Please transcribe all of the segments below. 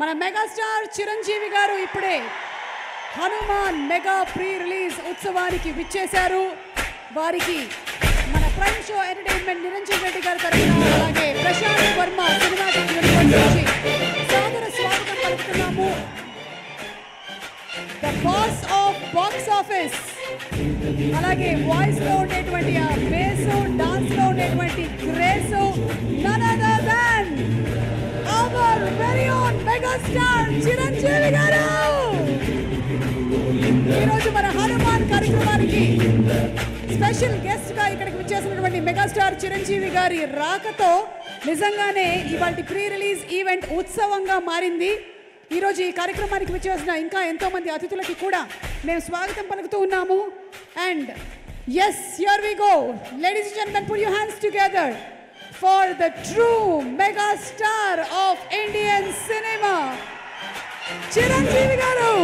మన మెగాస్టార్ చిరంజీవి గారు ఇప్పుడే హనుమాన్ మెగా ప్రీ రిలీజ్ ఉత్సవానికి విచ్చేశారు. వారికి మన prime show entertainment Niranjan Reddy గారి తరఫున అలాగే ప్రశాంత్ వర్మ సినిమాటిక్ యూనివర్స్ నుంచి సాదర స్వాగతం పలుకుతున్నాము. The boss of box office అలాగే వాయిస్ లో ఉండేటువంటి ఆ బేసు డాన్స్ లో ఉండేటువంటి grace none other than our very own megastar Chiranjeevi garu ఈరోజు మన హనుమాన్ కార్యక్రమానికి స్పెషల్ గెస్ట్ గా ఇక్కడికి విచ్చేసినటువంటి మెగాస్టార్ చిరంజీవి గారి రాకతో నిజంగానే ఇవాల్టి ప్రీ రిలీజ్ ఈవెంట్ ఉత్సవంగా మారింది. ఈరోజు ఈ కార్యక్రమానికి విచ్చేసిన ఇంకా ఎంతో మంది అతిథులకి కూడా మేము స్వాగతం పలుకుతూ ఉన్నాము. And yes, here we go. Ladies and gentlemen, put your hands together for the true mega star of Indian cinema, Chiranjeevi garu.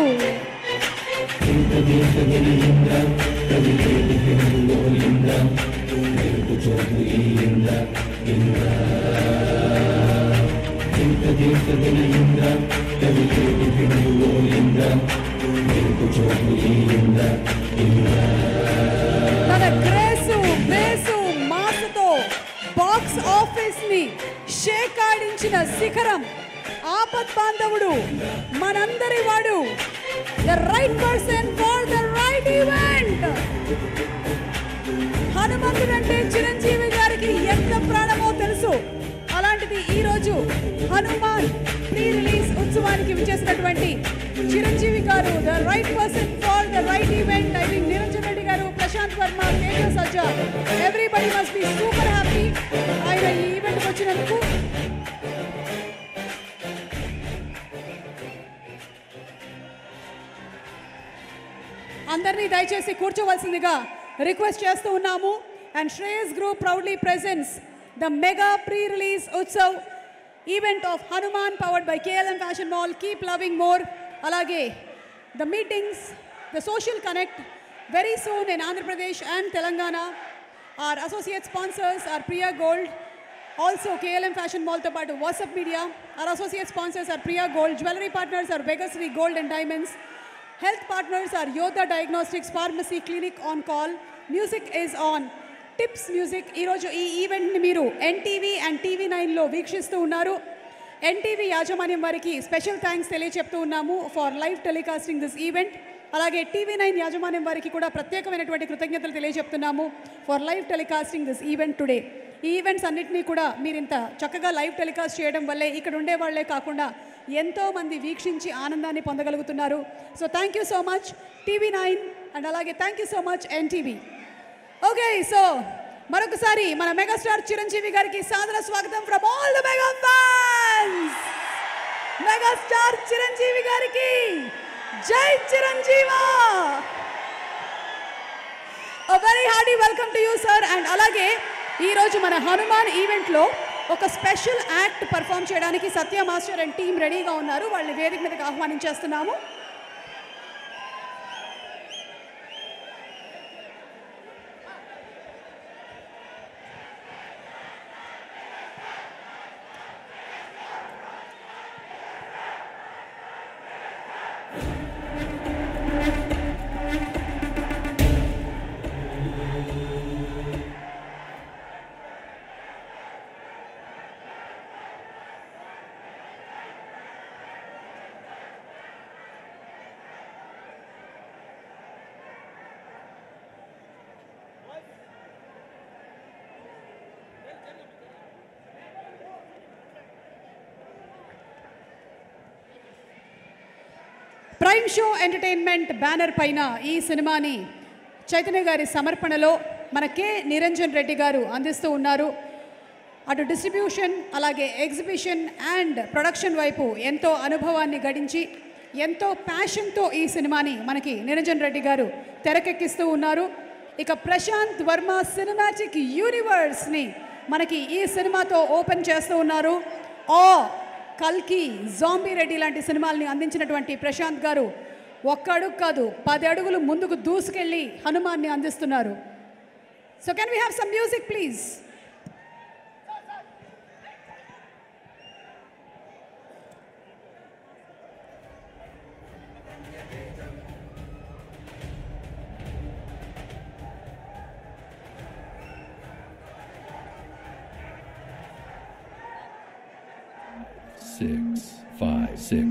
తన గ్రేసు బేసు మాసుతో బాక్స్ ఆఫీస్ ని షేక్ ఆడించిన శిఖరం ఆపత్ బాంధవుడు మనందరి వాడు the right person for the right event. హనుమంతుడు అంటే చిరంజీవి గారికి ఎంత ప్రాణమో తెలుసు. అలాంటిది ఈరోజు హనుమాన్ ప్రీ రిలీజ్ ఉత్సవానికి విచ్చేసినటువంటి Chiranjeevi garu the right person for the right event. I think Niranjan Reddy garu, Prashanth Varma, KK Sajja, everybody must be super happy ఆయన ఈ ఈవెంట్కి వచ్చినందుకు. అందరినీ దయచేసి కూర్చోవలసిందిగా రిక్వెస్ట్ చేస్తూ ఉన్నాము. And Shreyas group proudly presents the mega pre-release utsav event of Hanuman powered by KLM Fashion Mall. Keep loving more. Alage the meetings, the social connect very soon in Andhra Pradesh and Telangana. Our associate sponsors are Priya Gold, also KLM Fashion Mall to part of WhatsApp Media. Our associate sponsors are Priya Gold. Jewelry partners are Vegasri Gold and Diamonds. Health partners are Yoda Diagnostics, Pharmacy, Clinic on Call. Music is on tips music. ఈరోజు ఈ ఈవెంట్ని మీరు NTV and TV9లో వీక్షిస్తూ ఉన్నారు. NTV యాజమాన్యం వారికి special thanks తెలియచెప్తూ ఉన్నాము for live telecasting this event. అలాగే TV9 యాజమాన్యం వారికి కూడా ప్రత్యేకమైనటువంటి కృతజ్ఞతలు తెలియజెప్తున్నాము for live telecasting this event today. ఈ ఈవెంట్స్ అన్నింటినీ కూడా మీరు ఇంత చక్కగా లైవ్ టెలికాస్ట్ చేయడం వల్లే ఇక్కడ ఉండే వాళ్లే కాకుండా ఎంతోమంది వీక్షించి ఆనందాన్ని పొందగలుగుతున్నారు. So thank you so much TV9 and అలాగే thank you so much NTV. Okay, so మరొకసారి మన మెగాస్టార్ చిరంజీవి గారికి సాదర స్వాగతం from all the mega fans. Megastar Chiranjeevi గారికి జై చిరంజీవా. A very hearty welcome to you sir. And అలాగే ఈరోజు మన హనుమాన్ ఈవెంట్లో ఒక స్పెషల్ యాక్ట్ పర్ఫామ్ చేయడానికి సత్య మాస్టర్ అండ్ టీం రెడీగా ఉన్నారు. వాళ్ళని వేదిక మీదకి ఆహ్వానించేస్తున్నాము. ప్రైమ్ షో ఎంటర్టైన్మెంట్ బ్యానర్ పైన ఈ సినిమాని చైతన్య గారి సమర్పణలో మన నిరంజన్ రెడ్డి గారు అందిస్తూ ఉన్నారు. అటు డిస్ట్రిబ్యూషన్ అలాగే ఎగ్జిబిషన్ అండ్ ప్రొడక్షన్ వైపు ఎంతో అనుభవాన్ని గడించి ఎంతో ప్యాషన్తో ఈ సినిమాని మనకి నిరంజన్ రెడ్డి గారు తెరకెక్కిస్తూ ఉన్నారు. ఇక ప్రశాంత్ వర్మ సినిమాటిక్ యూనివర్స్ని మనకి ఈ సినిమాతో ఓపెన్ చేస్తూ ఉన్నారు. కల్కి, జాంబీ రెడ్డి లాంటి సినిమాల్ని అందించినటువంటి ప్రశాంత్ గారు ఒక్క అడుగు కాదు 10 అడుగులు ముందుకు దూసుకెళ్ళి హనుమాన్ని అందిస్తున్నారు. So can we have some music please? 6, 5, 6.